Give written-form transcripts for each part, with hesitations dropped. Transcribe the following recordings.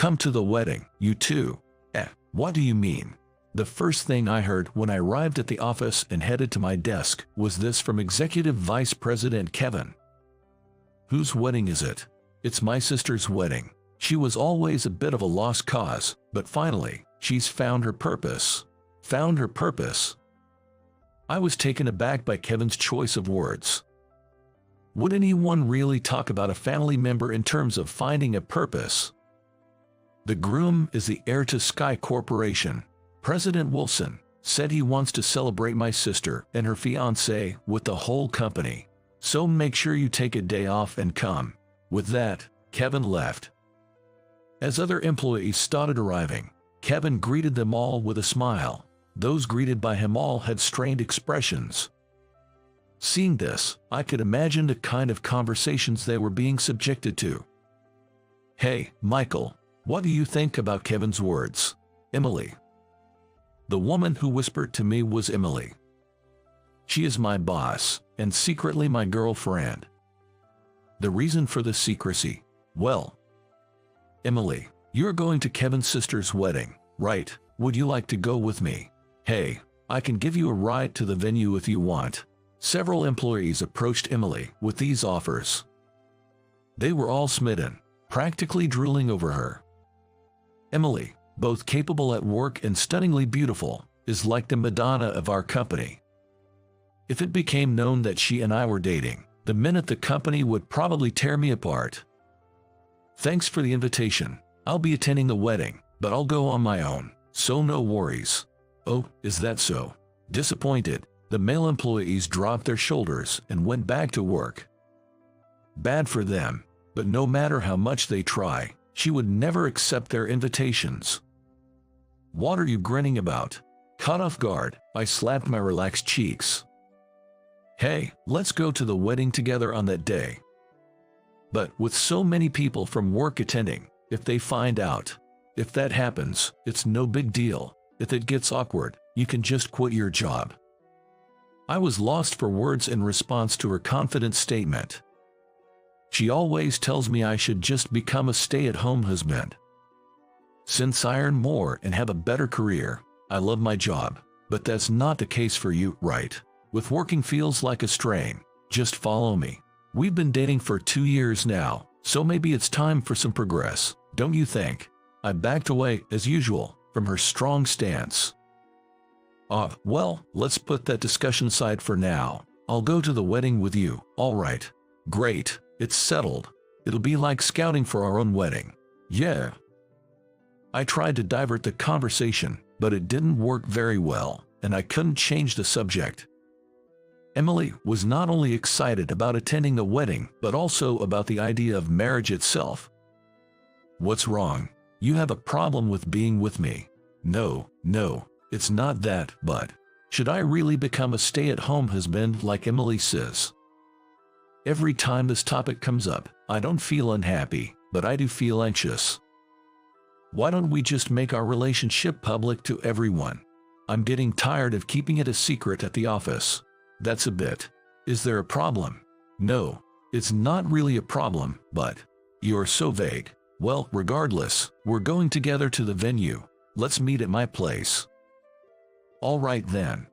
come to the wedding, you too. What do you mean? The first thing I heard when I arrived at the office and headed to my desk was this from Executive Vice President Kevin. Whose wedding is it? It's my sister's wedding. She was always a bit of a lost cause, but finally, she's found her purpose. Found her purpose. I was taken aback by Kevin's choice of words. Would anyone really talk about a family member in terms of finding a purpose? The groom is the heir to Sky Corporation. President Wilson said he wants to celebrate my sister and her fiancé with the whole company. So make sure you take a day off and come. With that, Kevin left. As other employees started arriving, Kevin greeted them all with a smile. Those greeted by him all had strained expressions. Seeing this, I could imagine the kind of conversations they were being subjected to. Hey, Michael, what do you think about Kevin's words? Emily. The woman who whispered to me was Emily. She is my boss, and secretly my girlfriend. The reason for the secrecy? Well, Emily, you're going to Kevin's sister's wedding, right? Would you like to go with me? Hey, I can give you a ride to the venue if you want. Several employees approached Emily with these offers. They were all smitten, practically drooling over her. Emily, both capable at work and stunningly beautiful, is like the Madonna of our company. If it became known that she and I were dating, the minute the company would probably tear me apart. Thanks for the invitation. I'll be attending the wedding, but I'll go on my own, so no worries. Oh, is that so? Disappointed, the male employees dropped their shoulders and went back to work. Bad for them, but no matter how much they try, she would never accept their invitations. What are you grinning about? Caught off guard, I slapped my relaxed cheeks. Hey, let's go to the wedding together on that day. But with so many people from work attending, if they find out, if that happens, it's no big deal. If it gets awkward, you can just quit your job. I was lost for words in response to her confident statement. She always tells me I should just become a stay-at-home husband. Since I earn more and have a better career, I love my job, but that's not the case for you, right? With working feels like a strain, just follow me. We've been dating for 2 years now, so maybe it's time for some progress, don't you think? I backed away, as usual, from her strong stance. Well, let's put that discussion aside for now. I'll go to the wedding with you, all right? Great, it's settled. It'll be like scouting for our own wedding. Yeah. I tried to divert the conversation, but it didn't work very well, and I couldn't change the subject. Emily was not only excited about attending the wedding, but also about the idea of marriage itself. What's wrong? You have a problem with being with me? No, it's not that, but should I really become a stay-at-home husband like Emily says? Every time this topic comes up, I don't feel unhappy, but I do feel anxious. Why don't we just make our relationship public to everyone? I'm getting tired of keeping it a secret at the office. That's a bit. Is there a problem? No, it's not really a problem, but you're so vague. Well, regardless, we're going together to the venue. Let's meet at my place. All right then.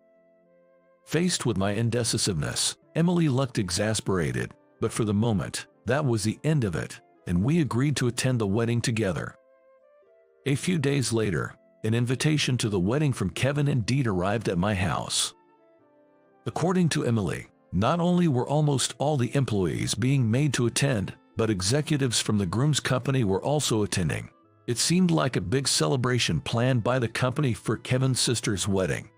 Faced with my indecisiveness, Emily looked exasperated, but for the moment, that was the end of it, and we agreed to attend the wedding together. A few days later, an invitation to the wedding from Kevin and Deed arrived at my house. According to Emily, not only were almost all the employees being made to attend, but executives from the groom's company were also attending. It seemed like a big celebration planned by the company for Kevin's sister's wedding.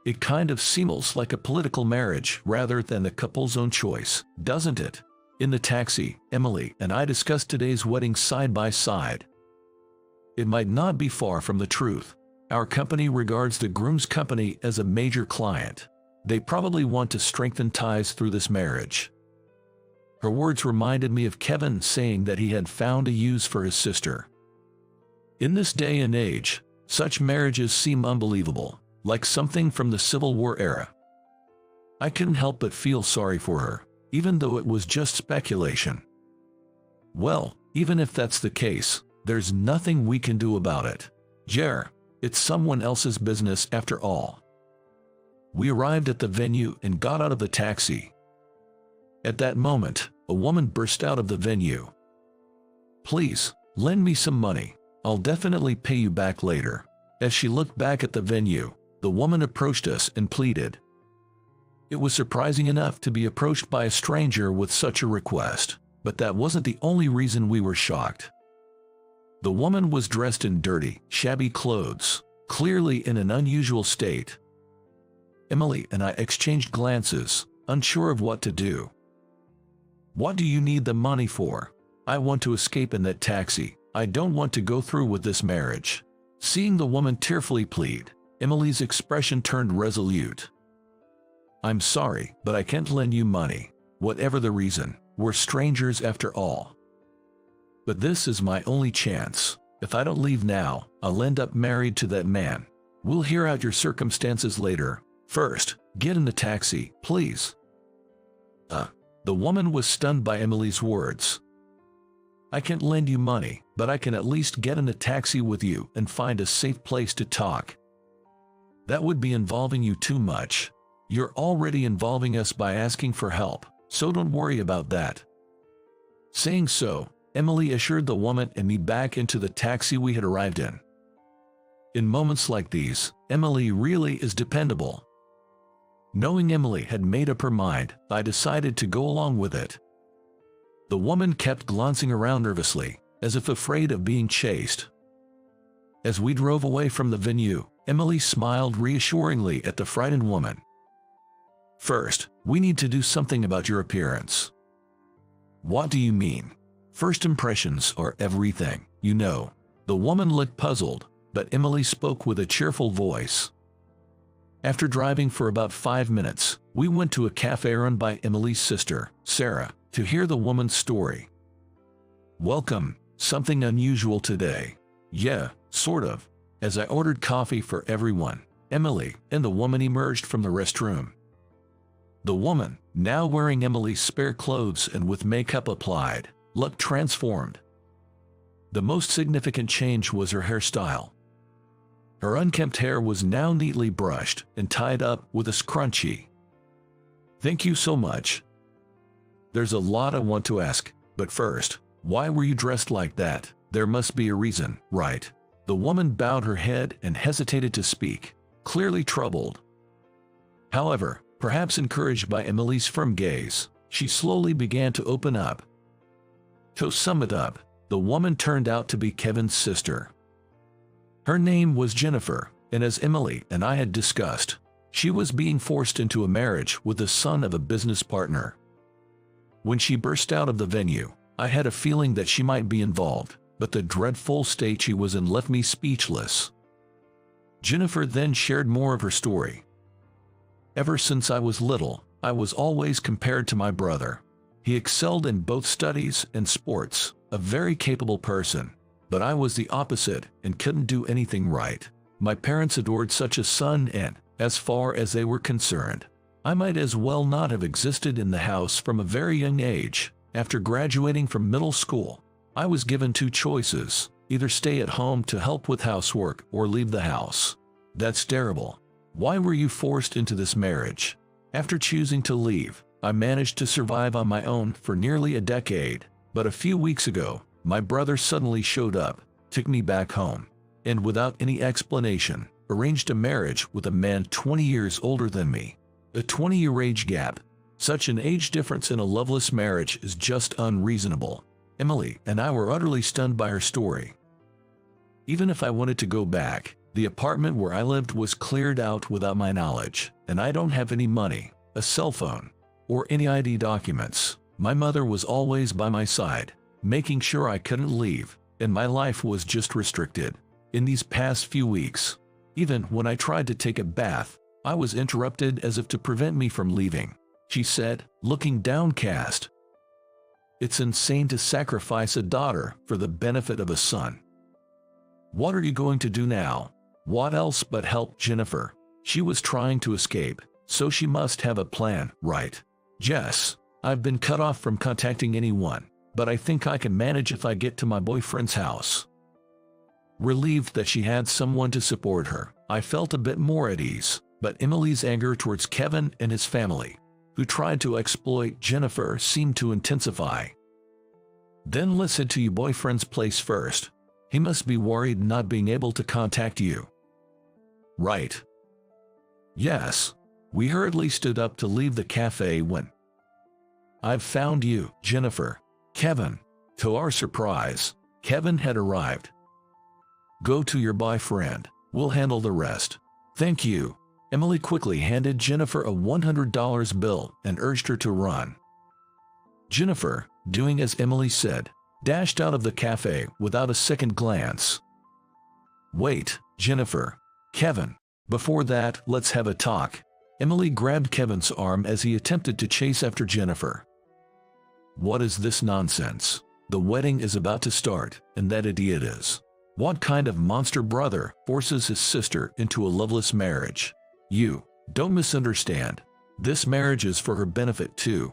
It kind of seems like a political marriage rather than the couple's own choice, doesn't it? In the taxi, Emily and I discussed today's wedding side by side. It might not be far from the truth. Our company regards the groom's company as a major client. They probably want to strengthen ties through this marriage. Her words reminded me of Kevin saying that he had found a use for his sister. In this day and age, such marriages seem unbelievable, like something from the Civil War era. I couldn't help but feel sorry for her, even though it was just speculation. Well, even if that's the case, There's nothing we can do about it. Jer, it's someone else's business after all. We arrived at the venue and got out of the taxi. At that moment, a woman burst out of the venue. Please, lend me some money. I'll definitely pay you back later. As she looked back at the venue, the woman approached us and pleaded. It was surprising enough to be approached by a stranger with such a request, but that wasn't the only reason we were shocked. The woman was dressed in dirty, shabby clothes, clearly in an unusual state. Emily and I exchanged glances, unsure of what to do. What do you need the money for? I want to escape in that taxi. I don't want to go through with this marriage. Seeing the woman tearfully plead, Emily's expression turned resolute. I'm sorry, but I can't lend you money. Whatever the reason, we're strangers after all. But this is my only chance. If I don't leave now, I'll end up married to that man. We'll hear out your circumstances later. First, get in the taxi, please. The woman was stunned by Emily's words. I can't lend you money, but I can at least get in a taxi with you and find a safe place to talk. That would be involving you too much. You're already involving us by asking for help, so don't worry about that. Saying so, Emily ushered the woman and me back into the taxi we had arrived in. In moments like these, Emily really is dependable. Knowing Emily had made up her mind, I decided to go along with it. The woman kept glancing around nervously, as if afraid of being chased. As we drove away from the venue, Emily smiled reassuringly at the frightened woman. First, we need to do something about your appearance. What do you mean? First impressions are everything, you know. The woman looked puzzled, but Emily spoke with a cheerful voice. After driving for about 5 minutes, we went to a cafe run by Emily's sister, Sarah, to hear the woman's story. Welcome, something unusual today. Yeah, sort of. As I ordered coffee for everyone, Emily and the woman emerged from the restroom. The woman, now wearing Emily's spare clothes and with makeup applied, looked transformed. The most significant change was her hairstyle. Her unkempt hair was now neatly brushed and tied up with a scrunchie. Thank you so much. There's a lot I want to ask, but first, why were you dressed like that? There must be a reason, right? The woman bowed her head and hesitated to speak, clearly troubled. However, perhaps encouraged by Emily's firm gaze, she slowly began to open up. To sum it up, the woman turned out to be Kevin's sister. Her name was Jennifer, and as Emily and I had discussed, she was being forced into a marriage with the son of a business partner. When she burst out of the venue, I had a feeling that she might be involved, but the dreadful state she was in left me speechless. Jennifer then shared more of her story. Ever since I was little, I was always compared to my brother. He excelled in both studies and sports, a very capable person. But I was the opposite and couldn't do anything right. My parents adored such a son and, as far as they were concerned, I might as well not have existed in the house from a very young age. After graduating from middle school, I was given 2 choices, either stay at home to help with housework or leave the house. That's terrible. Why were you forced into this marriage? After choosing to leave, I managed to survive on my own for nearly a decade, but a few weeks ago, my brother suddenly showed up, took me back home, and without any explanation, arranged a marriage with a man 20 years older than me. A 20-year age gap. Such an age difference in a loveless marriage is just unreasonable. Emily and I were utterly stunned by her story. Even if I wanted to go back, the apartment where I lived was cleared out without my knowledge, and I don't have any money, a cell phone, or any ID documents. My mother was always by my side, making sure I couldn't leave, and my life was just restricted. In these past few weeks, even when I tried to take a bath, I was interrupted as if to prevent me from leaving, she said, looking downcast. It's insane to sacrifice a daughter for the benefit of a son. What are you going to do now? What else but help Jennifer? She was trying to escape, so she must have a plan, right? Jess, I've been cut off from contacting anyone, but I think I can manage if I get to my boyfriend's house. Relieved that she had someone to support her, I felt a bit more at ease, but Emily's anger towards Kevin and his family, who tried to exploit Jennifer, seemed to intensify. Then let's head to your boyfriend's place first. He must be worried not being able to contact you. Right. Yes. We hurriedly stood up to leave the cafe when I've found you, Jennifer. Kevin. To our surprise, Kevin had arrived. Go to your boyfriend. We'll handle the rest. Thank you. Emily quickly handed Jennifer a $100 bill and urged her to run. Jennifer, doing as Emily said, dashed out of the cafe without a second glance. Wait, Jennifer. Kevin. Before that, let's have a talk. Emily grabbed Kevin's arm as he attempted to chase after Jennifer. What is this nonsense? The wedding is about to start, and that idiot is. What kind of monster brother forces his sister into a loveless marriage? You, don't misunderstand. This marriage is for her benefit too.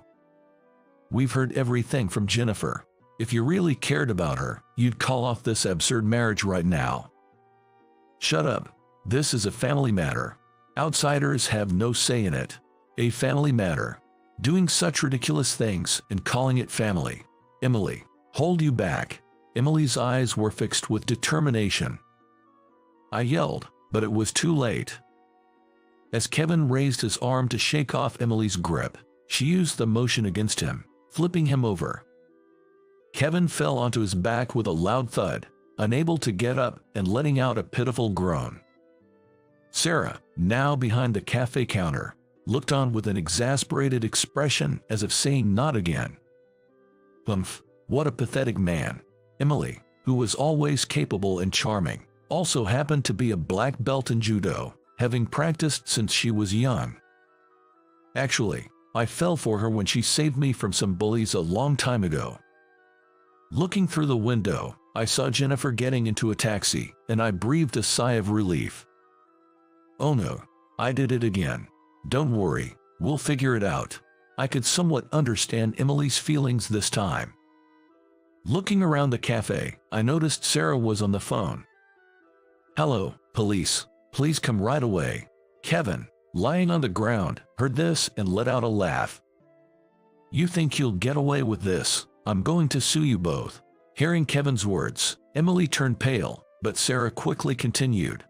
We've heard everything from Jennifer. If you really cared about her, you'd call off this absurd marriage right now. Shut up. This is a family matter. Outsiders have no say in it. A family matter. Doing such ridiculous things and calling it family. Emily, hold you back. Emily's eyes were fixed with determination. I yelled, but it was too late. As Kevin raised his arm to shake off Emily's grip, she used the motion against him, flipping him over. Kevin fell onto his back with a loud thud, unable to get up and letting out a pitiful groan. Sarah, now behind the cafe counter, looked on with an exasperated expression as if saying not again. Humph, what a pathetic man. Emily, who was always capable and charming, also happened to be a black belt in judo, having practiced since she was young. Actually, I fell for her when she saved me from some bullies a long time ago. Looking through the window, I saw Jennifer getting into a taxi, and I breathed a sigh of relief. Oh no, I did it again. Don't worry, we'll figure it out. I could somewhat understand Emily's feelings this time. Looking around the cafe, I noticed Sarah was on the phone. Hello, police. Please come right away. Kevin, lying on the ground, heard this and let out a laugh. You think you'll get away with this? I'm going to sue you both. Hearing Kevin's words, Emily turned pale, but Sarah quickly continued.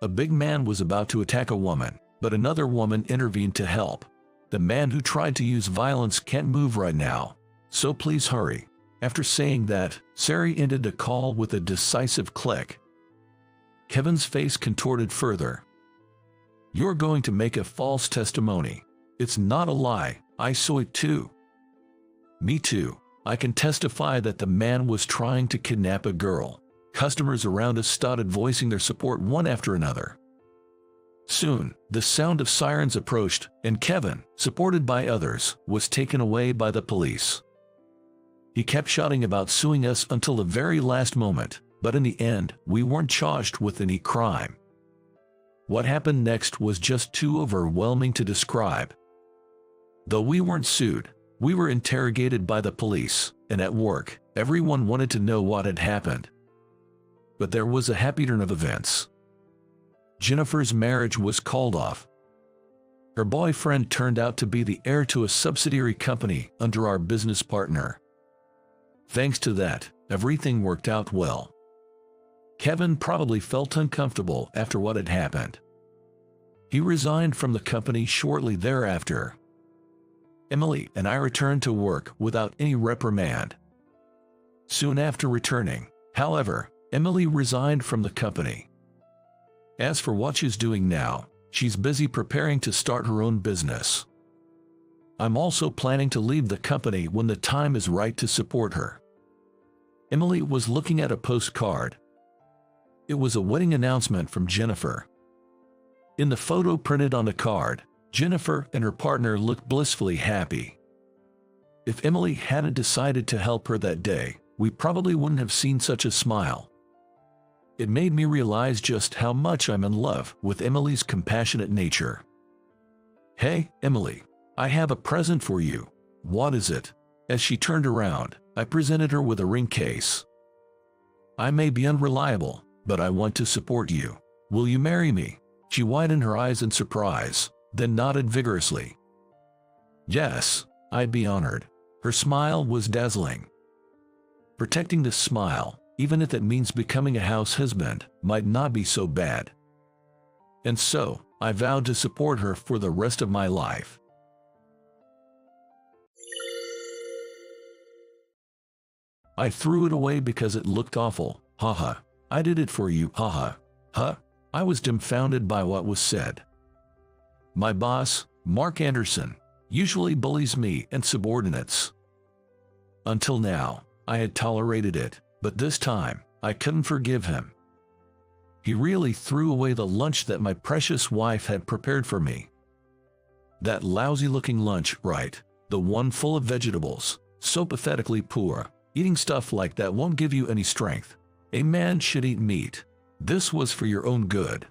A big man was about to attack a woman, but another woman intervened to help. The man who tried to use violence can't move right now, so please hurry. After saying that, Sarah ended the call with a decisive click. Kevin's face contorted further. You're going to make a false testimony. It's not a lie, I saw it too. Me too. I can testify that the man was trying to kidnap a girl. Customers around us started voicing their support one after another. Soon, the sound of sirens approached, and Kevin, supported by others, was taken away by the police. He kept shouting about suing us until the very last moment, but in the end, we weren't charged with any crime. What happened next was just too overwhelming to describe. Though we weren't sued, we were interrogated by the police, and at work, everyone wanted to know what had happened. But there was a happy turn of events. Jennifer's marriage was called off. Her boyfriend turned out to be the heir to a subsidiary company under our business partner. Thanks to that, everything worked out well. Kevin probably felt uncomfortable after what had happened. He resigned from the company shortly thereafter. Emily and I returned to work without any reprimand. Soon after returning, however, Emily resigned from the company. As for what she's doing now, she's busy preparing to start her own business. I'm also planning to leave the company when the time is right to support her. Emily was looking at a postcard. It was a wedding announcement from Jennifer. In the photo printed on the card, Jennifer and her partner looked blissfully happy. If Emily hadn't decided to help her that day, we probably wouldn't have seen such a smile. It made me realize just how much I'm in love with Emily's compassionate nature. Hey, Emily, I have a present for you. What is it? As she turned around, I presented her with a ring case. I may be unreliable, but I want to support you. Will you marry me? She widened her eyes in surprise, then nodded vigorously. Yes, I'd be honored. Her smile was dazzling. Protecting this smile, even if it means becoming a house husband, might not be so bad. And so, I vowed to support her for the rest of my life. I threw it away because it looked awful. Haha. I did it for you. Haha. Huh? I was dumbfounded by what was said. My boss, Mark Anderson, usually bullies me and subordinates. Until now, I had tolerated it, but this time, I couldn't forgive him. He really threw away the lunch that my precious wife had prepared for me. That lousy-looking lunch, right? The one full of vegetables, so pathetically poor. Eating stuff like that won't give you any strength. A man should eat meat. This was for your own good.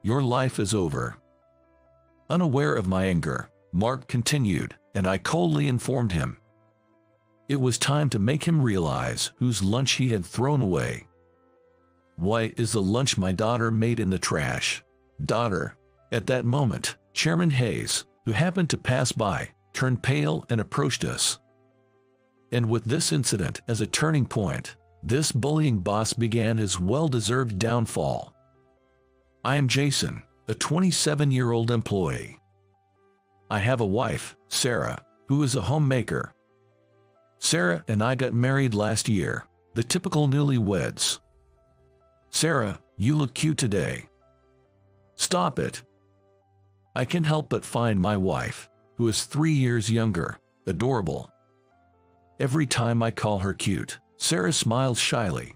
Your life is over. Unaware of my anger, Mark continued, and I coldly informed him. It was time to make him realize whose lunch he had thrown away. Why is the lunch my daughter made in the trash? Daughter. At that moment, Chairman Hayes, who happened to pass by, turned pale and approached us. And with this incident as a turning point, this bullying boss began his well-deserved downfall. I am Jason, a 27-year-old employee. I have a wife, Sarah, who is a homemaker. Sarah and I got married last year, the typical newlyweds. Sarah, you look cute today. Stop it. I can't help but find my wife, who is 3 years younger, adorable. Every time I call her cute, Sarah smiles shyly.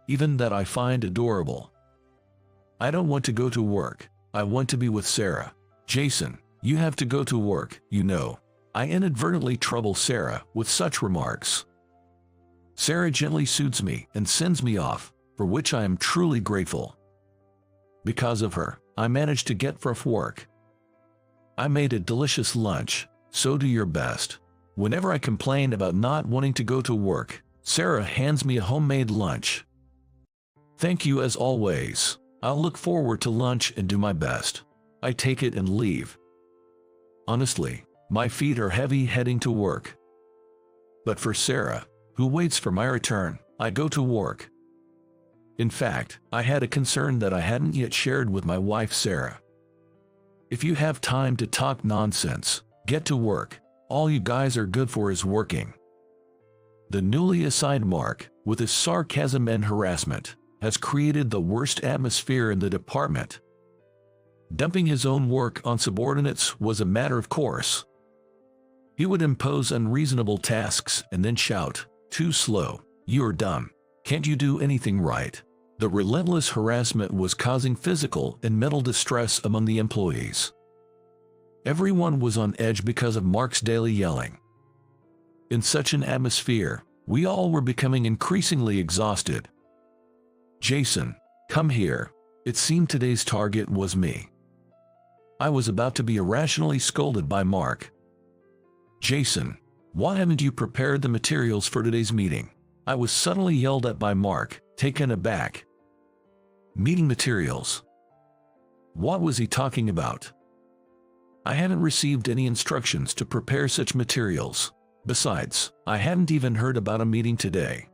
Even that I find adorable. I don't want to go to work. I want to be with Sarah. Jason, you have to go to work, you know. I inadvertently trouble Sarah with such remarks. Sarah gently soothes me and sends me off, for which I am truly grateful. Because of her, I managed to get off work. I made a delicious lunch, so do your best. Whenever I complain about not wanting to go to work, Sarah hands me a homemade lunch. Thank you as always. I'll look forward to lunch and do my best. I take it and leave. Honestly, my feet are heavy heading to work. But for Sarah, who waits for my return, I go to work. In fact, I had a concern that I hadn't yet shared with my wife Sarah. If you have time to talk nonsense, get to work. All you guys are good for is working. The newly assigned Mark, with his sarcasm and harassment, has created the worst atmosphere in the department. Dumping his own work on subordinates was a matter of course. He would impose unreasonable tasks and then shout, "Too slow, you're dumb, can't you do anything right?" The relentless harassment was causing physical and mental distress among the employees. Everyone was on edge because of Mark's daily yelling. In such an atmosphere, we all were becoming increasingly exhausted. Jason, come here. It seemed today's target was me. I was about to be irrationally scolded by Mark. Jason, why haven't you prepared the materials for today's meeting? I was suddenly yelled at by Mark, taken aback. Meeting materials. What was he talking about? I haven't received any instructions to prepare such materials. Besides, I hadn't even heard about a meeting today.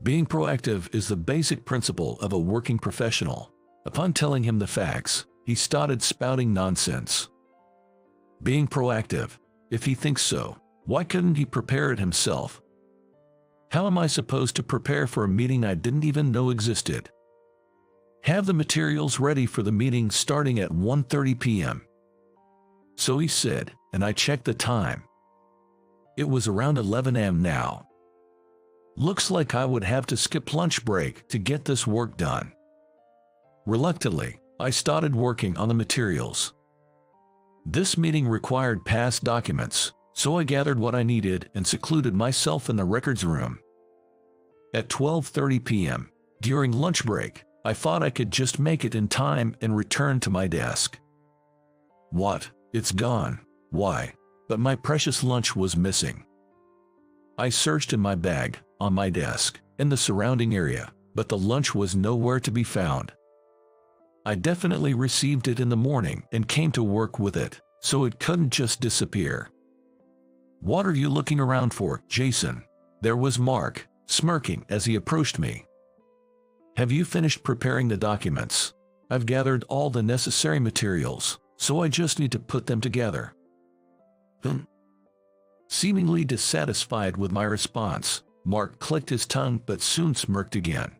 Being proactive is the basic principle of a working professional. Upon telling him the facts, he started spouting nonsense. Being proactive, if he thinks so, why couldn't he prepare it himself? How am I supposed to prepare for a meeting I didn't even know existed? Have the materials ready for the meeting starting at 1:30 p.m. So he said, and I checked the time. It was around 11 a.m. now. Looks like I would have to skip lunch break to get this work done. Reluctantly, I started working on the materials. This meeting required past documents, so I gathered what I needed and secluded myself in the records room. At 12:30 p.m., during lunch break, I thought I could just make it in time and return to my desk. What? It's gone. Why? But my precious lunch was missing. I searched in my bag, on my desk, and the surrounding area, but the lunch was nowhere to be found. I definitely received it in the morning and came to work with it, so it couldn't just disappear. What are you looking around for, Jason? There was Mark, smirking as he approached me. Have you finished preparing the documents? I've gathered all the necessary materials, so I just need to put them together. Seemingly dissatisfied with my response, Mark clicked his tongue but soon smirked again.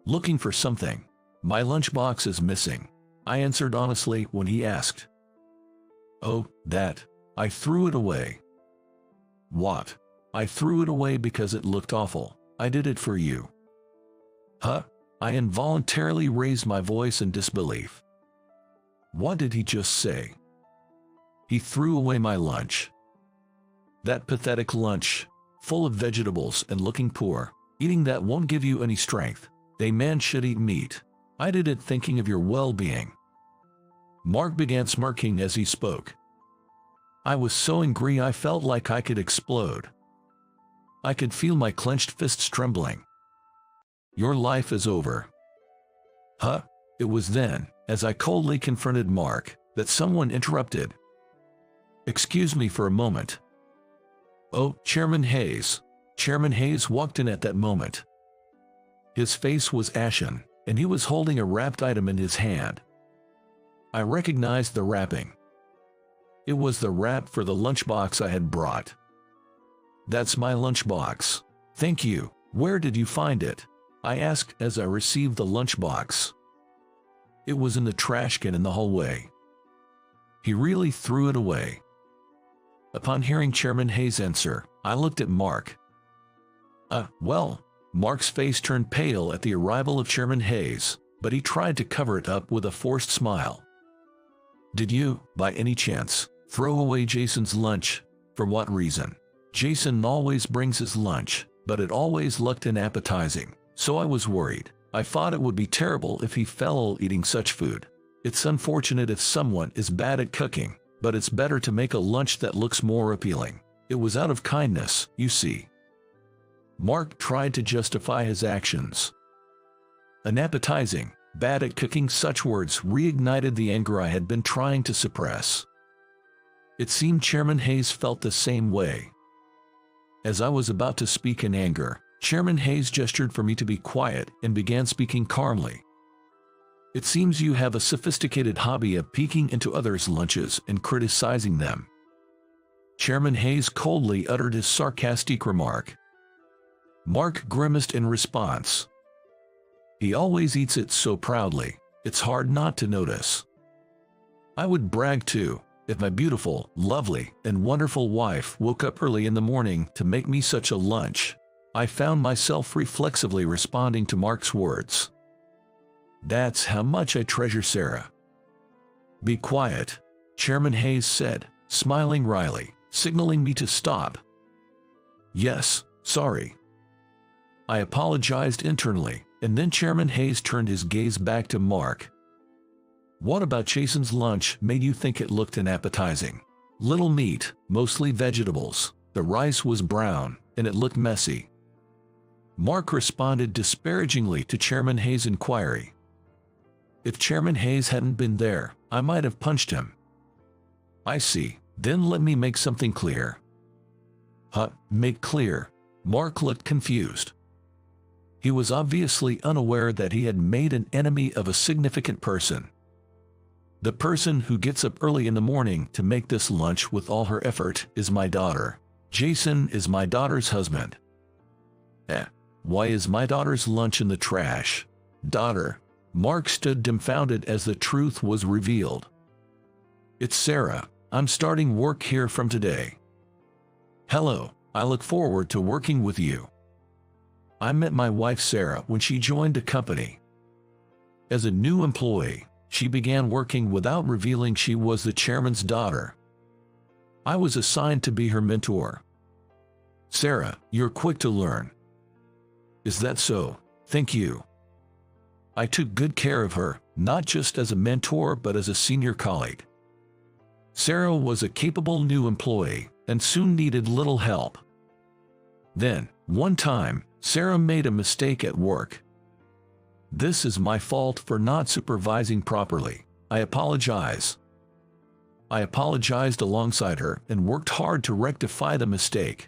Looking for something? My lunchbox is missing, I answered honestly when he asked. Oh, that. I threw it away. What? I threw it away because it looked awful. I did it for you. Huh? I involuntarily raised my voice in disbelief. What did he just say? He threw away my lunch. That pathetic lunch, full of vegetables and looking poor. Eating that won't give you any strength. A man should eat meat. I did it thinking of your well-being. Mark began smirking as he spoke. I was so angry I felt like I could explode. I could feel my clenched fists trembling. Your life is over. Huh? It was then, as I coldly confronted Mark, that someone interrupted. Excuse me for a moment. Oh, Chairman Hayes. Chairman Hayes walked in at that moment. His face was ashen, and he was holding a wrapped item in his hand. I recognized the wrapping. It was the wrap for the lunchbox I had brought. That's my lunchbox. Thank you. Where did you find it? I asked as I received the lunchbox. It was in the trash can in the hallway. He really threw it away. Upon hearing Chairman Hayes' answer, I looked at Mark. Well, Mark's face turned pale at the arrival of Chairman Hayes, but he tried to cover it up with a forced smile. Did you, by any chance, throw away Jason's lunch? For what reason? Jason always brings his lunch, but it always looked unappetizing, so I was worried. I thought it would be terrible if he fell eating such food. It's unfortunate if someone is bad at cooking, but it's better to make a lunch that looks more appealing. It was out of kindness, you see. Mark tried to justify his actions. Unappetizing, bad at cooking, such words reignited the anger I had been trying to suppress. It seemed Chairman Hayes felt the same way. As I was about to speak in anger, Chairman Hayes gestured for me to be quiet and began speaking calmly. It seems you have a sophisticated hobby of peeking into others' lunches and criticizing them. Chairman Hayes coldly uttered his sarcastic remark. Mark grimaced in response. He always eats it so proudly, it's hard not to notice. I would brag too, if my beautiful, lovely, and wonderful wife woke up early in the morning to make me such a lunch. I found myself reflexively responding to Mark's words. That's how much I treasure Sarah. Be quiet, Chairman Hayes said, smiling wryly, signaling me to stop. Yes, sorry. I apologized internally, and then Chairman Hayes turned his gaze back to Mark. What about Jason's lunch made you think it looked unappetizing? Little meat, mostly vegetables, the rice was brown, and it looked messy. Mark responded disparagingly to Chairman Hayes' inquiry. If Chairman Hayes hadn't been there, I might have punched him. I see. Then let me make something clear. Make clear? Mark looked confused. He was obviously unaware that he had made an enemy of a significant person. The person who gets up early in the morning to make this lunch with all her effort is my daughter. Jason is my daughter's husband. Why is my daughter's lunch in the trash? Daughter. Mark stood dumbfounded as the truth was revealed. It's Sarah. I'm starting work here from today. Hello, I look forward to working with you. I met my wife Sarah when she joined the company. As a new employee, she began working without revealing she was the chairman's daughter. I was assigned to be her mentor. Sarah, you're quick to learn. Is that so? Thank you. I took good care of her, not just as a mentor but as a senior colleague. Sarah was a capable new employee and soon needed little help. Then, one time, Sarah made a mistake at work. This is my fault for not supervising properly. I apologize. I apologized alongside her and worked hard to rectify the mistake.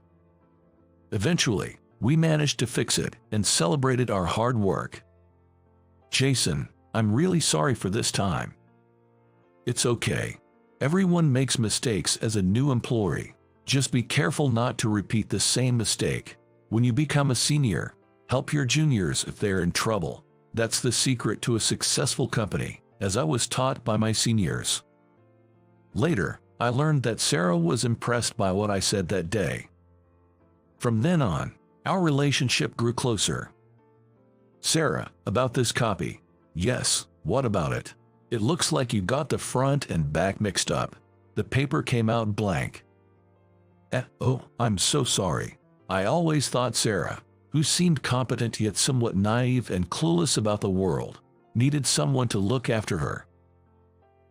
Eventually, we managed to fix it and celebrated our hard work. Jason, I'm really sorry for this time. It's okay. Everyone makes mistakes as a new employee. Just be careful not to repeat the same mistake. When you become a senior, help your juniors if they are in trouble. That's the secret to a successful company, as I was taught by my seniors. Later, I learned that Sarah was impressed by what I said that day. From then on, our relationship grew closer. Sarah, about this copy. Yes, what about it? It looks like you got the front and back mixed up. The paper came out blank. Oh, I'm so sorry. I always thought Sarah, who seemed competent yet somewhat naive and clueless about the world, needed someone to look after her.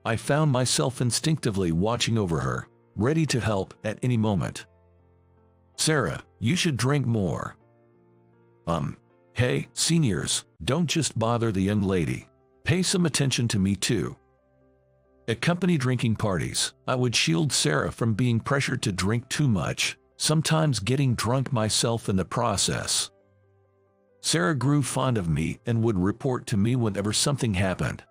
I found myself instinctively watching over her, ready to help at any moment. Sarah, you should drink more. Hey, seniors, don't just bother the young lady. Pay some attention to me too. At company drinking parties, I would shield Sarah from being pressured to drink too much, sometimes getting drunk myself in the process. Sarah grew fond of me and would report to me whenever something happened.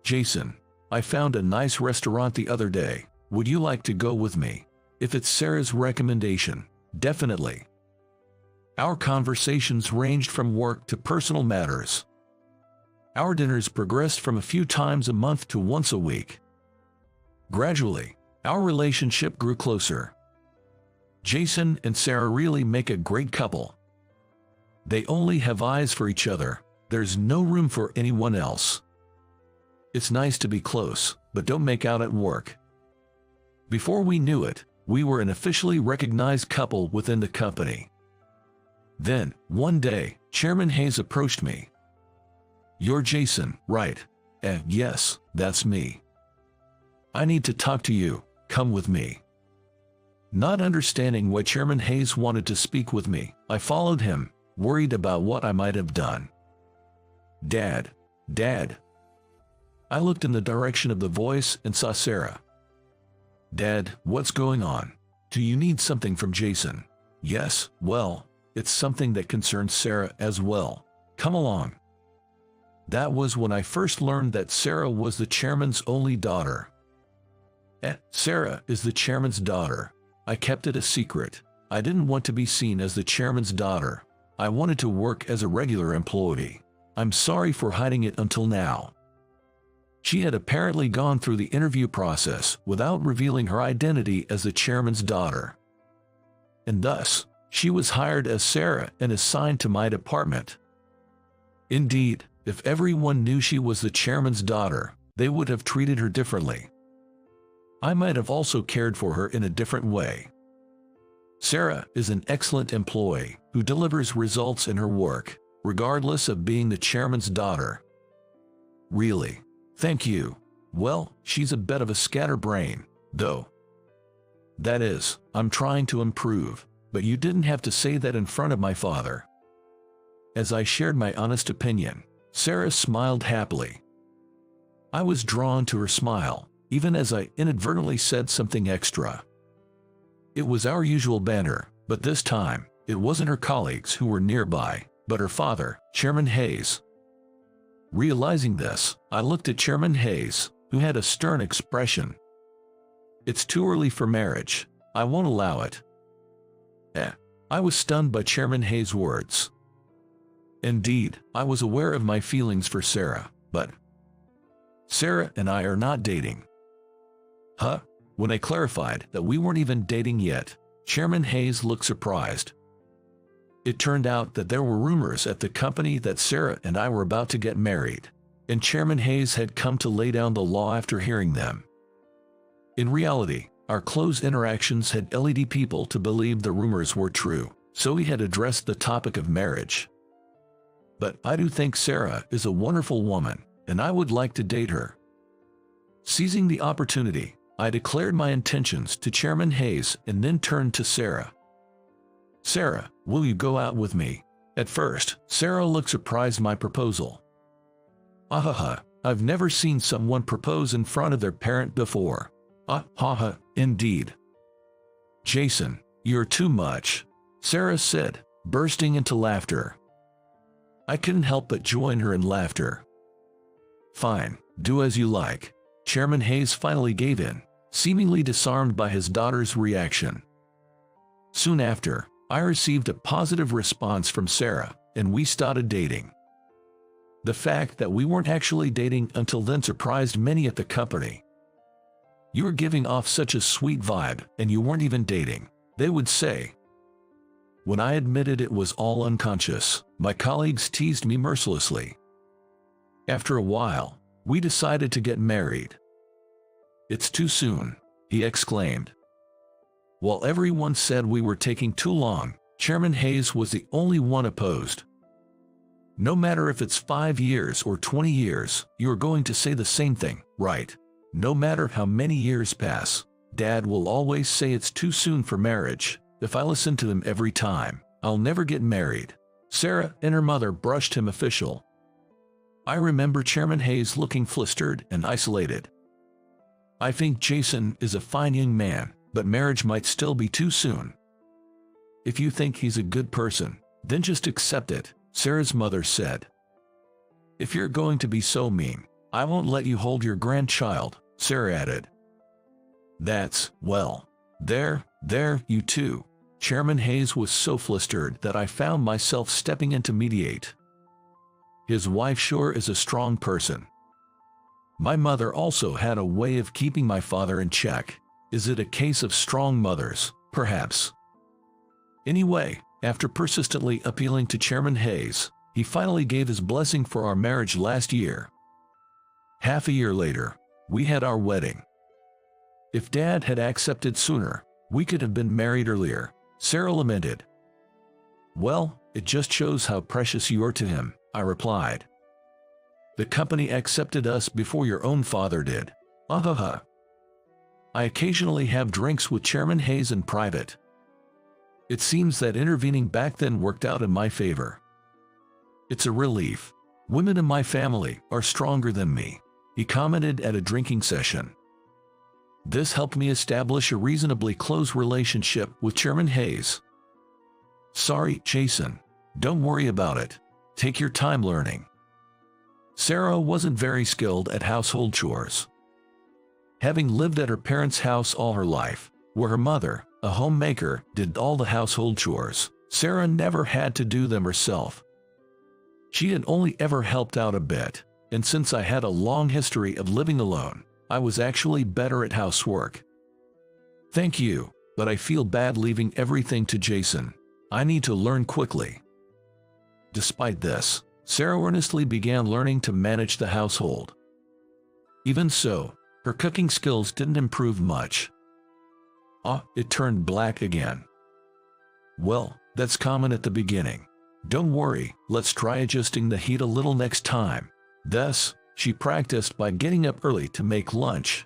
Jason, I found a nice restaurant the other day. Would you like to go with me? If it's Sarah's recommendation, definitely. Our conversations ranged from work to personal matters. Our dinners progressed from a few times a month to once a week. Gradually, our relationship grew closer. Jason and Sarah really make a great couple. They only have eyes for each other. There's no room for anyone else. It's nice to be close, but don't make out at work. Before we knew it, we were an officially recognized couple within the company. Then, one day, Chairman Hayes approached me. You're Jason, right? Yes, that's me. I need to talk to you. Come with me. Not understanding why Chairman Hayes wanted to speak with me, I followed him, worried about what I might have done. Dad. I looked in the direction of the voice and saw Sarah. Dad, what's going on? Do you need something from Jason? Yes, well, it's something that concerns Sarah as well. Come along. That was when I first learned that Sarah was the chairman's only daughter. Sarah is the chairman's daughter. I kept it a secret. I didn't want to be seen as the chairman's daughter. I wanted to work as a regular employee. I'm sorry for hiding it until now. She had apparently gone through the interview process without revealing her identity as the chairman's daughter. And thus, she was hired as Sarah and assigned to my department. Indeed, if everyone knew she was the chairman's daughter, they would have treated her differently. I might have also cared for her in a different way. Sarah is an excellent employee who delivers results in her work, regardless of being the chairman's daughter. Really? Thank you. Well, she's a bit of a scatterbrain, though. That is, I'm trying to improve, but you didn't have to say that in front of my father. As I shared my honest opinion, Sarah smiled happily. I was drawn to her smile, even as I inadvertently said something extra. It was our usual banter, but this time, it wasn't her colleagues who were nearby, but her father, Chairman Hayes. Realizing this, I looked at Chairman Hayes, who had a stern expression. It's too early for marriage. I won't allow it. I was stunned by Chairman Hayes' words. Indeed, I was aware of my feelings for Sarah, but Sarah and I are not dating. Huh? When I clarified that we weren't even dating yet, Chairman Hayes looked surprised. It turned out that there were rumors at the company that Sarah and I were about to get married, and Chairman Hayes had come to lay down the law after hearing them. In reality, our close interactions had led people to believe the rumors were true, so he had addressed the topic of marriage. But I do think Sarah is a wonderful woman, and I would like to date her. Seizing the opportunity, I declared my intentions to Chairman Hayes and then turned to Sarah. "Sarah, will you go out with me?" At first, Sarah looked surprised by my proposal. Ahaha, I've never seen someone propose in front of their parent before. Haha, indeed. "Jason, you're too much," Sarah said, bursting into laughter. I couldn't help but join her in laughter. "Fine, do as you like." Chairman Hayes finally gave in, seemingly disarmed by his daughter's reaction. Soon after, I received a positive response from Sarah, and we started dating. The fact that we weren't actually dating until then surprised many at the company. "You were giving off such a sweet vibe, and you weren't even dating," they would say. When I admitted it was all unconscious, my colleagues teased me mercilessly. After a while, we decided to get married. "It's too soon," he exclaimed. While everyone said we were taking too long, Chairman Hayes was the only one opposed. "No matter if it's 5 years or 20 years, you're going to say the same thing, right? No matter how many years pass, Dad will always say it's too soon for marriage. If I listen to him every time, I'll never get married." Sarah and her mother brushed him official. I remember Chairman Hayes looking flustered and isolated. "I think Jason is a fine young man, but marriage might still be too soon." "If you think he's a good person, then just accept it," Sarah's mother said. "If you're going to be so mean, I won't let you hold your grandchild," Sarah added. Well, there, you two." Chairman Hayes was so flustered that I found myself stepping in to mediate. His wife sure is a strong person. My mother also had a way of keeping my father in check. Is it a case of strong mothers? Perhaps. Anyway, after persistently appealing to Chairman Hayes, he finally gave his blessing for our marriage last year. Half a year later, we had our wedding. "If Dad had accepted sooner, we could have been married earlier," Sarah lamented. "Well, it just shows how precious you are to him," I replied. "The company accepted us before your own father did." Ahaha. I occasionally have drinks with Chairman Hayes in private. It seems that intervening back then worked out in my favor. "It's a relief. Women in my family are stronger than me," he commented at a drinking session. This helped me establish a reasonably close relationship with Chairman Hayes. "Sorry, Jason. Don't worry about it. Take your time learning." Sarah wasn't very skilled at household chores. Having lived at her parents' house all her life, where her mother, a homemaker, did all the household chores, Sarah never had to do them herself. She had only ever helped out a bit, and since I had a long history of living alone, I was actually better at housework. "Thank you, but I feel bad leaving everything to Jason. I need to learn quickly." Despite this, Sarah earnestly began learning to manage the household. Even so, her cooking skills didn't improve much. It turned black again. "Well, that's common at the beginning. Don't worry, let's try adjusting the heat a little next time." Thus, she practiced by getting up early to make lunch.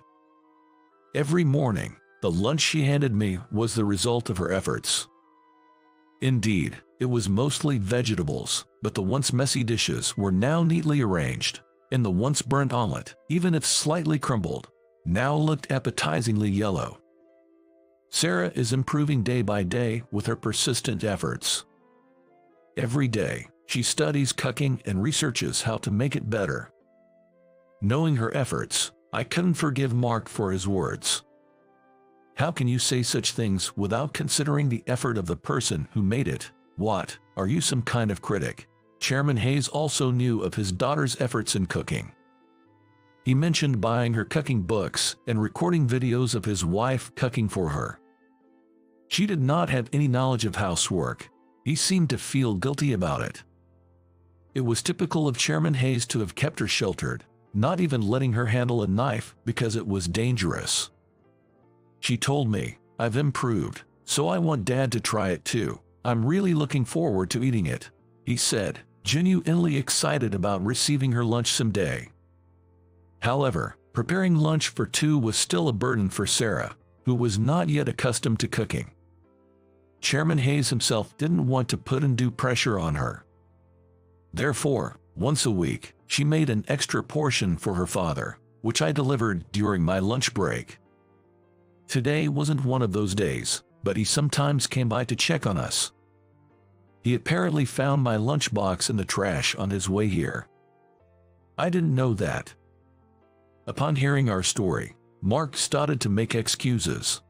Every morning, the lunch she handed me was the result of her efforts. Indeed, it was mostly vegetables, but the once messy dishes were now neatly arranged, and the once burnt omelet, even if slightly crumbled, now looked appetizingly yellow. Sarah is improving day by day with her persistent efforts. Every day, she studies cooking and researches how to make it better. Knowing her efforts, I couldn't forgive Mark for his words. "How can you say such things without considering the effort of the person who made it? What, are you some kind of critic?" Chairman Hayes also knew of his daughter's efforts in cooking. He mentioned buying her cooking books and recording videos of his wife cooking for her. She did not have any knowledge of housework. He seemed to feel guilty about it. It was typical of Chairman Hayes to have kept her sheltered, not even letting her handle a knife because it was dangerous. She told me, "I've improved, so I want Dad to try it too. I'm really looking forward to eating it," he said, genuinely excited about receiving her lunch someday. However, preparing lunch for two was still a burden for Sarah, who was not yet accustomed to cooking. Chairman Hayes himself didn't want to put undue pressure on her. Therefore, once a week, she made an extra portion for her father, which I delivered during my lunch break. Today wasn't one of those days, but he sometimes came by to check on us. He apparently found my lunchbox in the trash on his way here. I didn't know that. Upon hearing our story, Mark started to make excuses.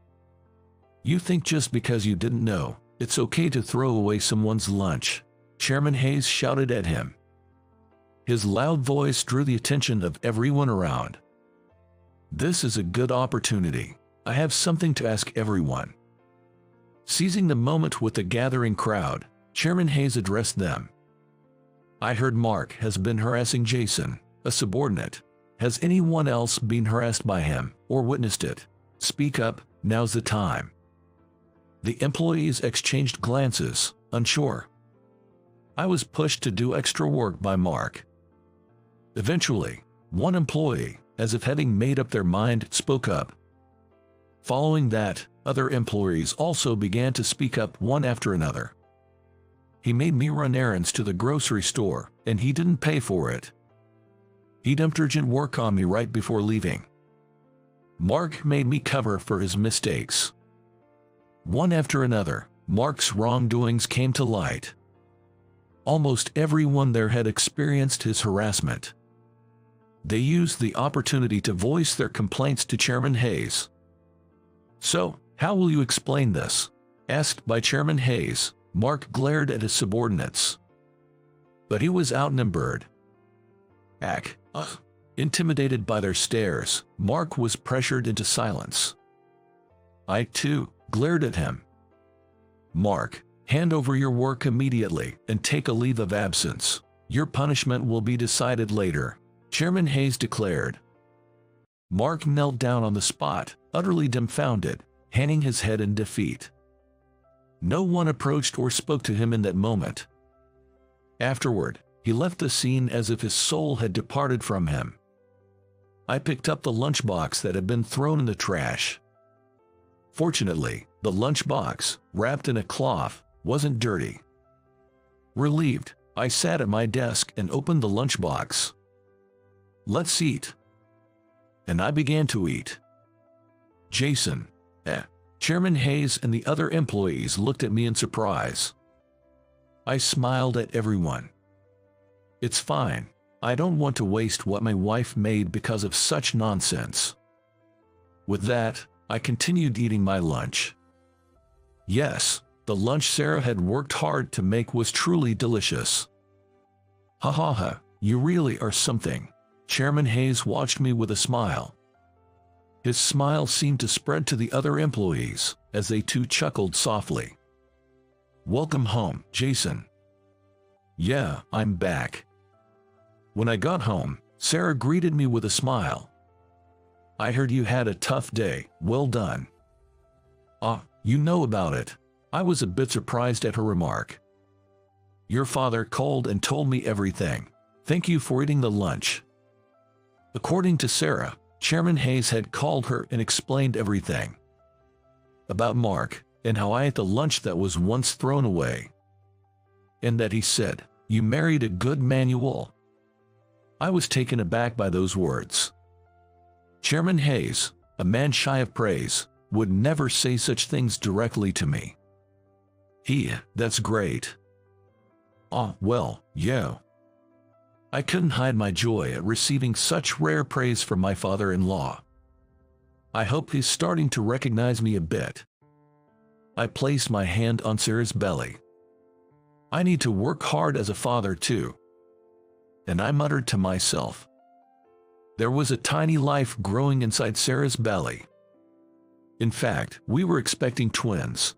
You think just because you didn't know, it's okay to throw away someone's lunch? Chairman Hayes shouted at him. His loud voice drew the attention of everyone around. This is a good opportunity. I have something to ask everyone. Seizing the moment with the gathering crowd, Chairman Hayes addressed them. I heard Mark has been harassing Jason, a subordinate. Has anyone else been harassed by him or witnessed it? Speak up, now's the time. The employees exchanged glances, unsure. I was pushed to do extra work by Mark. Eventually, one employee, as if having made up their mind, spoke up. Following that, other employees also began to speak up one after another. He made me run errands to the grocery store, and he didn't pay for it. He dumped urgent work on me right before leaving. Mark made me cover for his mistakes. One after another, Mark's wrongdoings came to light. Almost everyone there had experienced his harassment. They used the opportunity to voice their complaints to Chairman Hayes. So, how will you explain this? Asked by Chairman Hayes, Mark glared at his subordinates. But he was outnumbered. Intimidated by their stares, Mark was pressured into silence. I, too, glared at him. Mark, hand over your work immediately and take a leave of absence. Your punishment will be decided later, Chairman Hayes declared. Mark knelt down on the spot, utterly dumbfounded, hanging his head in defeat. No one approached or spoke to him in that moment. Afterward, he left the scene as if his soul had departed from him. I picked up the lunchbox that had been thrown in the trash. Fortunately, the lunchbox, wrapped in a cloth, wasn't dirty. Relieved, I sat at my desk and opened the lunchbox. Let's eat. And I began to eat. Jason, Chairman Hayes and the other employees looked at me in surprise. I smiled at everyone. It's fine. I don't want to waste what my wife made because of such nonsense. With that, I continued eating my lunch. Yes, the lunch Sarah had worked hard to make was truly delicious. Ha ha ha, you really are something. Chairman Hayes watched me with a smile. His smile seemed to spread to the other employees, as they too chuckled softly. Welcome home, Jason. Yeah, I'm back. When I got home, Sarah greeted me with a smile. I heard you had a tough day, well done. You know about it. I was a bit surprised at her remark. Your father called and told me everything. Thank you for eating the lunch. According to Sarah, Chairman Hayes had called her and explained everything. About Mark, and how I ate the lunch that was once thrown away. And that he said, you married a good manual. I was taken aback by those words. Chairman Hayes, a man shy of praise, would never say such things directly to me. That's great. Well, yeah. I couldn't hide my joy at receiving such rare praise from my father-in-law. I hope he's starting to recognize me a bit. I placed my hand on Sarah's belly. I need to work hard as a father too. And I muttered to myself. There was a tiny life growing inside Sarah's belly. In fact, we were expecting twins.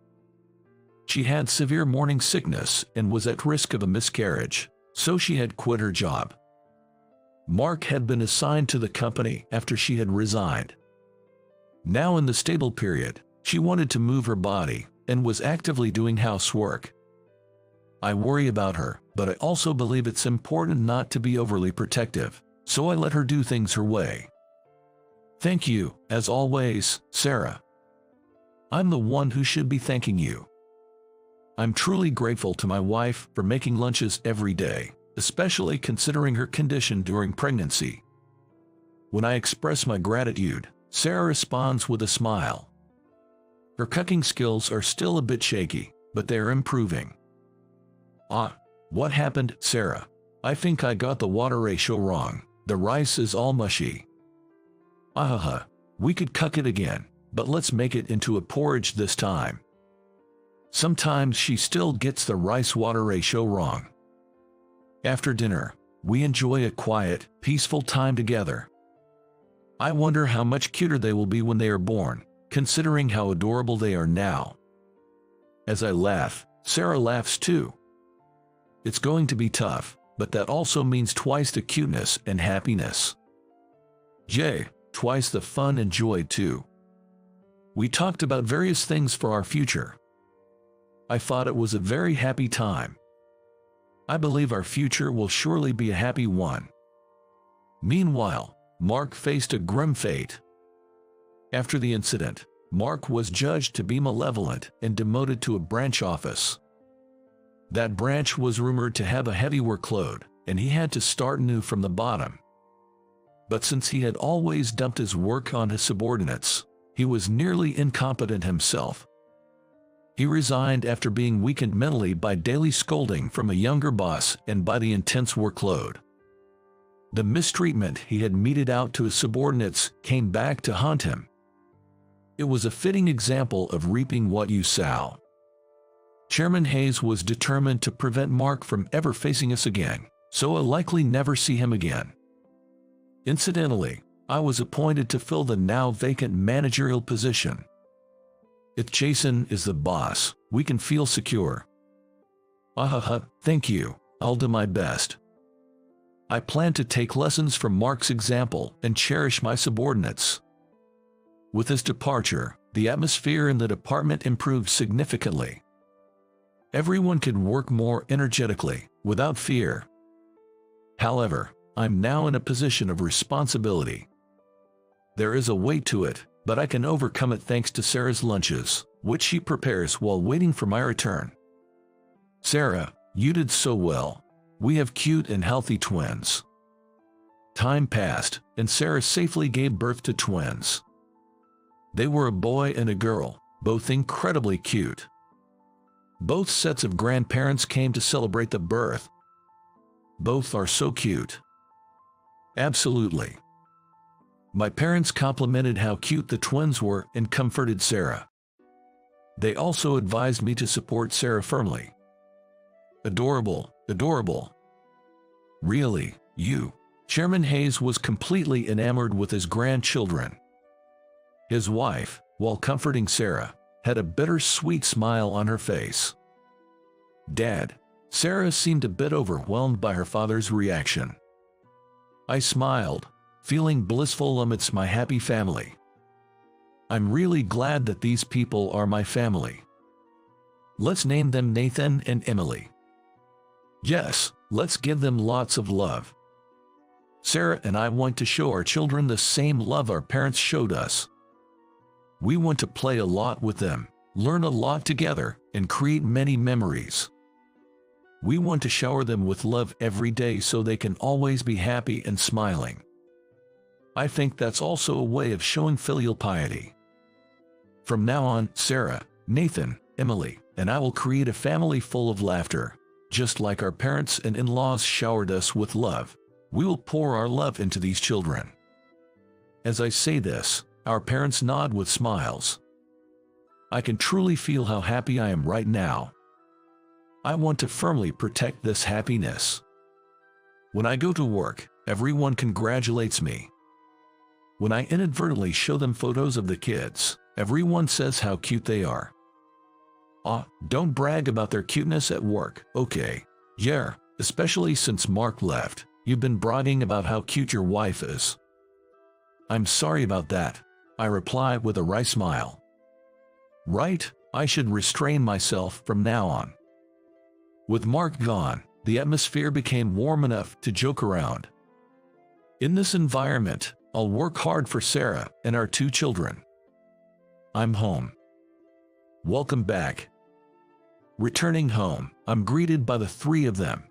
She had severe morning sickness and was at risk of a miscarriage, so she had quit her job. Mark had been assigned to the company after she had resigned. Now in the stable period, she wanted to move her body and was actively doing housework. I worry about her, but I also believe it's important not to be overly protective, so I let her do things her way. Thank you, as always, Sarah. I'm the one who should be thanking you. I'm truly grateful to my wife for making lunches every day, especially considering her condition during pregnancy. When I express my gratitude, Sarah responds with a smile. Her cooking skills are still a bit shaky, but they're improving. Ah, what happened, Sarah? I think I got the water ratio wrong. The rice is all mushy. Ahaha, we could cook it again, but let's make it into a porridge this time. Sometimes she still gets the rice-water ratio wrong. After dinner, we enjoy a quiet, peaceful time together. I wonder how much cuter they will be when they are born, considering how adorable they are now. As I laugh, Sarah laughs too. It's going to be tough, but that also means twice the cuteness and happiness. Twice the fun and joy too. We talked about various things for our future. I thought it was a very happy time. I believe our future will surely be a happy one. Meanwhile, Mark faced a grim fate. After the incident, Mark was judged to be malevolent and demoted to a branch office. That branch was rumored to have a heavy workload, and he had to start new from the bottom. But since he had always dumped his work on his subordinates, he was nearly incompetent himself. He resigned after being weakened mentally by daily scolding from a younger boss and by the intense workload. The mistreatment he had meted out to his subordinates came back to haunt him. It was a fitting example of reaping what you sow. Chairman Hayes was determined to prevent Mark from ever facing us again, so I'll likely never see him again. Incidentally, I was appointed to fill the now vacant managerial position. If Jason is the boss, we can feel secure. Ahaha, thank you, I'll do my best. I plan to take lessons from Mark's example and cherish my subordinates. With his departure, the atmosphere in the department improved significantly. Everyone could work more energetically, without fear. However, I'm now in a position of responsibility. There is a weight to it, but I can overcome it thanks to Sarah's lunches, which she prepares while waiting for my return. Sarah, you did so well. We have cute and healthy twins. Time passed, and Sarah safely gave birth to twins. They were a boy and a girl, both incredibly cute. Both sets of grandparents came to celebrate the birth. Both are so cute. Absolutely. My parents complimented how cute the twins were and comforted Sarah. They also advised me to support Sarah firmly. Adorable, adorable. Really, you. Chairman Hayes was completely enamored with his grandchildren. His wife, while comforting Sarah, had a bittersweet smile on her face. Dad, Sarah seemed a bit overwhelmed by her father's reaction. I smiled, feeling blissful amidst my happy family. I'm really glad that these people are my family. Let's name them Nathan and Emily. Yes, let's give them lots of love. Sarah and I want to show our children the same love our parents showed us. We want to play a lot with them, learn a lot together, and create many memories. We want to shower them with love every day so they can always be happy and smiling. I think that's also a way of showing filial piety. From now on, Sarah, Nathan, Emily, and I will create a family full of laughter. Just like our parents and in-laws showered us with love, we will pour our love into these children. As I say this, our parents nod with smiles. I can truly feel how happy I am right now. I want to firmly protect this happiness. When I go to work, everyone congratulates me. When I inadvertently show them photos of the kids, everyone says how cute they are. Don't brag about their cuteness at work, okay? Yeah, especially since Mark left, you've been bragging about how cute your wife is. I'm sorry about that, I reply with a wry smile. Right, I should restrain myself from now on. With Mark gone, the atmosphere became warm enough to joke around. In this environment, I'll work hard for Sarah and our 2 children. I'm home. Welcome back. Returning home, I'm greeted by the three of them.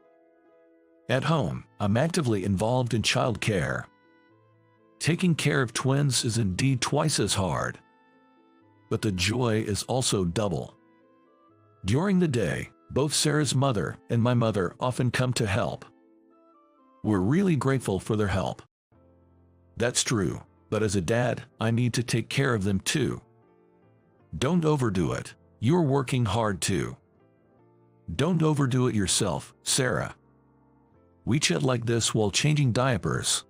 At home, I'm actively involved in child care. Taking care of twins is indeed twice as hard. But the joy is also double. During the day, both Sarah's mother and my mother often come to help. We're really grateful for their help. That's true, but as a dad, I need to take care of them too. Don't overdo it. You're working hard too. Don't overdo it yourself, Sarah. We chat like this while changing diapers.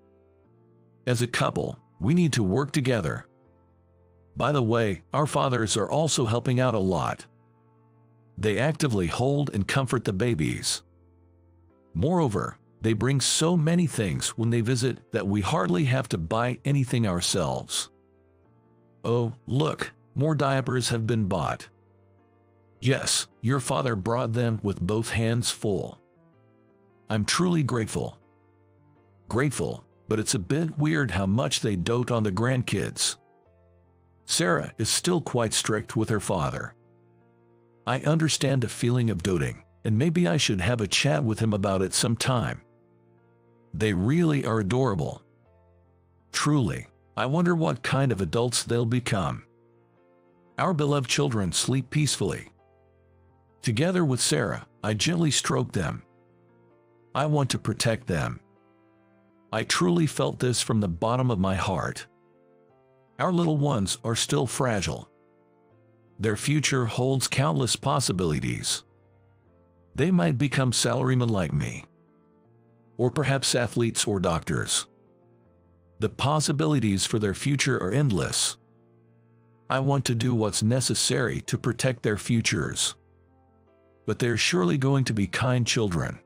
As a couple, we need to work together. By the way, our fathers are also helping out a lot. They actively hold and comfort the babies. Moreover, they bring so many things when they visit that we hardly have to buy anything ourselves. Oh, look, more diapers have been bought. Yes, your father brought them with both hands full. I'm truly grateful. Grateful, but it's a bit weird how much they dote on the grandkids. Sarah is still quite strict with her father. I understand the feeling of doting, and maybe I should have a chat with him about it sometime. They really are adorable. Truly, I wonder what kind of adults they'll become. Our beloved children sleep peacefully. Together with Sarah, I gently stroke them. I want to protect them. I truly felt this from the bottom of my heart. Our little ones are still fragile. Their future holds countless possibilities. They might become salarymen like me. Or perhaps athletes or doctors. The possibilities for their future are endless. I want to do what's necessary to protect their futures. But they're surely going to be kind children.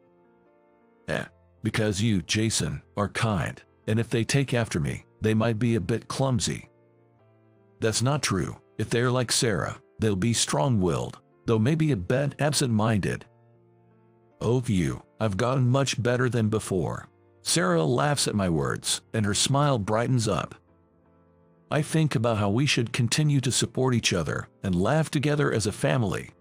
Because you, Jason, are kind, and if they take after me, they might be a bit clumsy. That's not true. If they're like Sarah, they'll be strong-willed, though maybe a bit absent-minded. Oh you, I've gotten much better than before. Sarah laughs at my words, and her smile brightens up. I think about how we should continue to support each other and laugh together as a family.